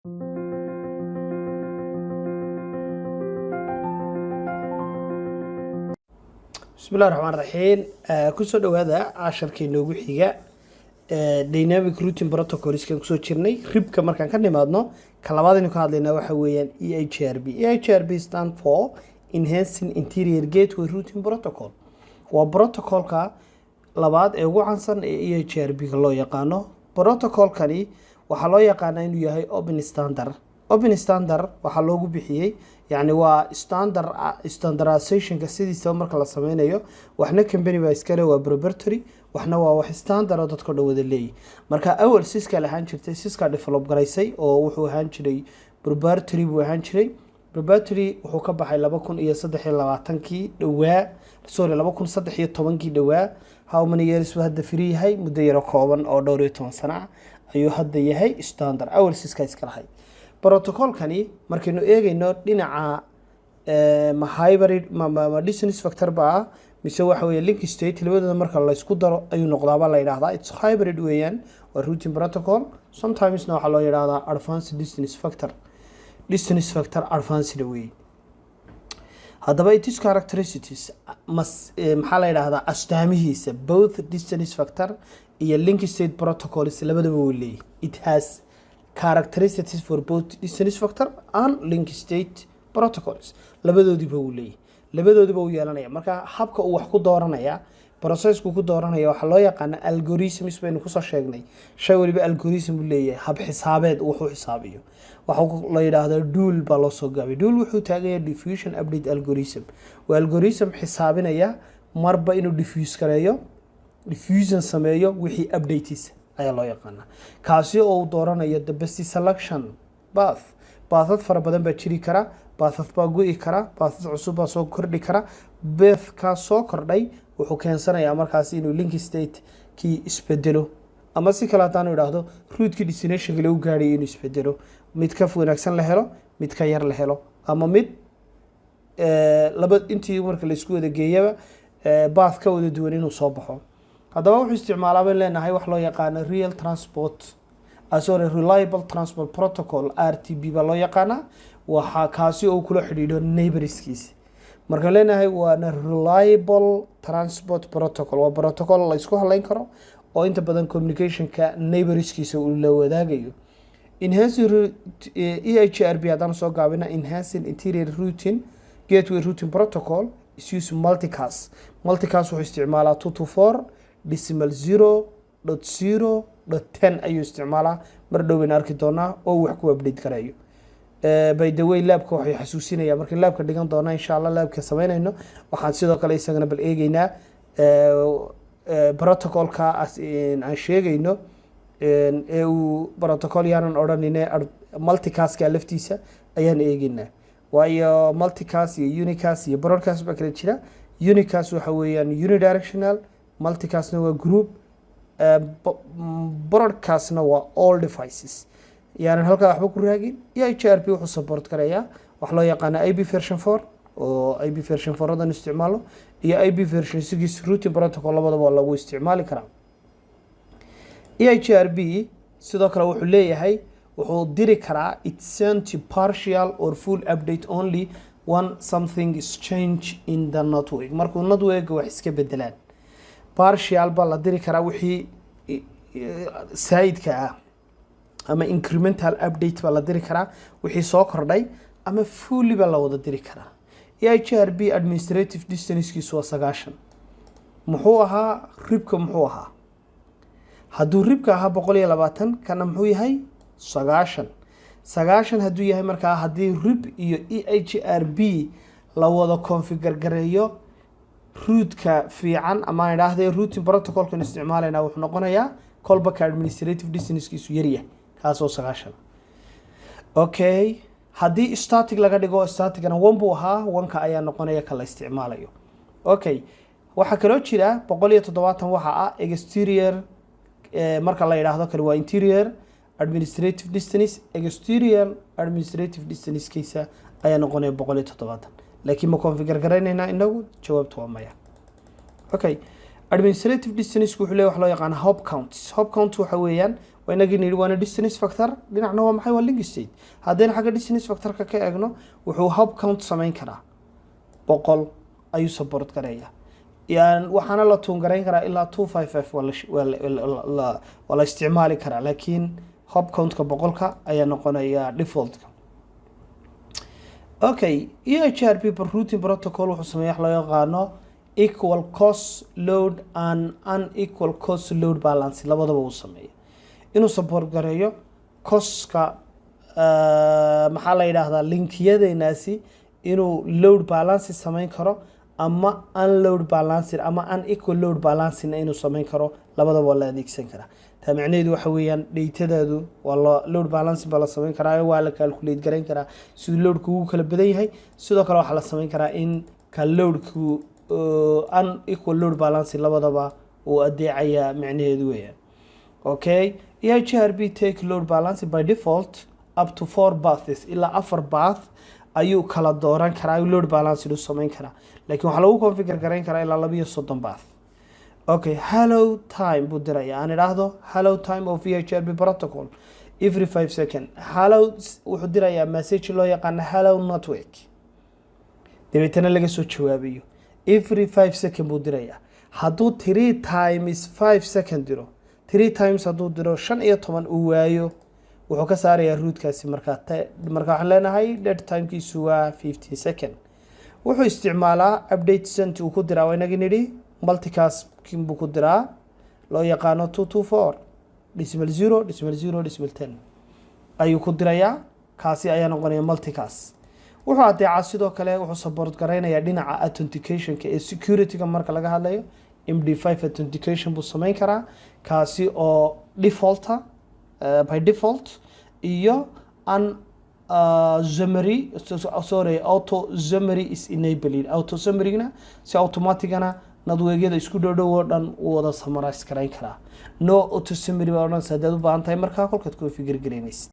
بسم الله الرحمن الرحيم كسو دوادا عشركي noogu xiga dynamic routing protocols kan kusoo jirnay ribka markaan ka nimaadno ka labaad inuu ka hadlaynaa waxa weeyaan EIGRP. EIGRP stand for Enhancing Interior Gateway Routing Protocol. waa protocolka labaad ee ugu caansan ee EIGRP ka loo yaqaano. protocolkani waxaa loo yaqaanaa inuu yahay open standard. open standard waxaa loogu bixiyay يعني waa standardization ka sidiisa marka la sameynayo waxna company baa iska leh waa proprietary waxna waa wax standard oo dadka dhawada leeyahay marka awal Cisco la ahaan jirtay Cisco develop garaysay oo wuxuu ahaan jiray proprietary buu ahaan jiray proprietary wuxuu ka baxay 2023kii dhawaa sorry 2013kii dhawaa how many years waa hadda free yahay muddo yar kooban oo dhowr iyo 10 sano ayuu hadda yahay standard awal Cisco iska lahayd protocolkani markaynu eegayno dhinaca ma hybrid ma distance factor ba mise waxa weeye link state labadooda marka la isku daro ayuu noqdaaba la yiraahdaa it's hybrid weeyaan waa routing protocol sometimes waxa loo yiraahdaa advanced distance factor advanced way hadaba its characteristics maxaa la yiraahdaa astaamihiisa both distance factor iyo link state protocols labadaba way leeyihiin it has characteristics for both distance factor and link state protocols labadoodiba uu leeyahay labadoodiba uu yeelanaya marka habka uu wax ku dooranaya processku ku dooranaya waxa loo yaqaan algorithms baynu ku soo sheegnay shay waliba algorithm uu leeyahay hab xisaabeed wuxuu xisaabiyo waxa la yiraahdo dual ba loo soo gaabay dual wuxuu taagaya diffusion update algorithm waa algorithm xisaabinaya marba inuu diffusion sameeyo wixii updates ayaa loo yaqaanaa kaasi oo uu dooranayo the best selection path fara badan baa jiri kara path baa go'i kara path cusub baa soo kordhi kara path ka soo kordhay wuxuu keensanayaa markaas inuu link state ki isbedelo ama si kale hadaan yiraahdo route ki destination lagu gaariyo inuu isbedelo mid ka wanaagsan la helo mid ka yar la helo ama mid laba intii marka la isku wada geeyaba path ka wada duwan inuu soo baxo hadaba wuxuu isticmaalaa baan leenahay wax loo yaqaan reliable transport protocol RTP ba loo yaqaana waxa kaasi oo kula xidhiidho neighborskiisa marka leenahay waa reliable transport protocol waa protocol la isku halayn karo oo inta badan communication ka neighborskiisa uu la wadaagayo EIGRP hadaan soo gaabina enhancing interior routing gateway routing protocol is use multicast wuxuu isticmaalaa 224 decimal 0.0.10 ayuu isticmaalaa mar dhow in arki doonaa oo wax ku update karayo by the way labka waxay xasuusinaya markii labka dhigan doona insha Allah labka sameynayno waxaan sidoo kale isagana bal eegaynaa protocolka aan sheegayno ee uu protocol yaanan oranine multicast-ka laftiisa ayaan eegaynaa waayo multicast iyo unicast iyo broadcast ba kala jira unicast waxa weeyaan unidirectional multicast waa group broadcast waa all devices yani halka waxba ku raagin EIGRP wuxuu support karaya wax loo yaqaan IP version 4 oo IP version 4 adan isticmaalo iyo IP version 6 routing protocol labadaba lagu isticmaali karaa EIGRP sidoo kale wuxuu leeyahay wuxuu diri karaa it sent partial or full update only when something is changed in the network markuu network wax iska bedelaan partial ba la diri karaa wixii side-ka ama incremental update ba la diri karaa wixii soo kordhay ama fully ba la wada diri karaa EIGRP administrative distance-kiisu waa 9 muxuu ahaa ribka muxuu ahaa hadduu ribka ahaa 120 kana muxuu yahay 9 hadduu yahay markaa haddii rib iyo EIGRP la wada configure gareeyo route-ka fiican ama idhaahdee routing protocol-kan isticmaalayna wuxuu noqonayaa kolba administrative distance-kiisu yar yahay kaasoo 9 okay haddii static laga dhigo static-na 1 buu ahaa 1ka ayaa noqonaya kala isticmaalayo okay waxa kale oo jira 170 waxa ah exterior marka la yiraahdo kale waa interior administrative distance exterior administrative distance-kiisa ayaa noqonaya 170 laakiin ma configure garaynayna inagu jawaabtu waa maya okay administrative distance wuxuu leeyahay wax loo yaqaan hop count waxa weeyaan waynagii nidhi waana distance factor dhinacna waa maxay waa link state haddayna xagga distance factorka ka eegno wuxuu hub count samayn karaa 100 ayuu support gareeyaa waxaana la tuungarayn karaa ilaa 255 waa la isticmaali karaa laakiin hub countka 100ka ayaa noqonaya defaultka okay EIGRP per routing protocol wuxuu sameeyaa wax loo yaqaano equal cost load and unequal cost load balance labadaba uu sameeyo inuu support gareeyo costka maxaa la yiraahdaa linkiyadeenaasi inuu load balance samayn karo ama unload balance ama unequal load balance inuu samayn karo labadaba waa la adeegsan karaa taa macnaheedu waxa weeyaan dheetadaadu waa load balance baa la samayn karaa waa la calculate gareyn karaa sidoo loadku uu kala badan yahay sidoo kale waxa la samayn karaa in ka loadku unequal load balance labadaba uu adeecaya macnaheedu weeyaan okay EIGRP take load balance by default up to 4 paths ila 4 path ayuu kala dooran karaa load balance inuu samayn karaa laakiin waxa lagu configure gareyn karaa ilaa 32 path okay hello time buu diraya aan idhaahdo hello time of EIGRP protocol every 5 seconds hello wuxuu dirayaa message loo yaqaan hello network dabeetana laga soo jawaabayo every 5 seconds buu dirayaa hadduu 3 times 5 seconds diro 3 times hadduu diro 15 uu waayo wuxuu ka saarayaa rootkaasi markaa waxaan leenahay dead timekiisu waa 15 seconds wuxuu isticmaalaa update cent uu ku diraa waa inagii nidhi multicast buu ku diraa loo yaqaano 224.0.0.10 ayuu ku dirayaa kaasi ayaa noqonaya multicast wuxuu adeecaa sidoo kale wuxuu support gareynayaa dhinaca authenticationka ee securityga marka laga hadlayo MD5 authentication buu samayn karaa kaasi oo defaulta by default iyo auto summary is enabled auto summary-na si automaticana nadweegyada isku dhow oo dhan uu wada summarize gareyn karaa no auto summary baa odhan saadaad u baahan tahay markaa kolkaad configure gareynaysid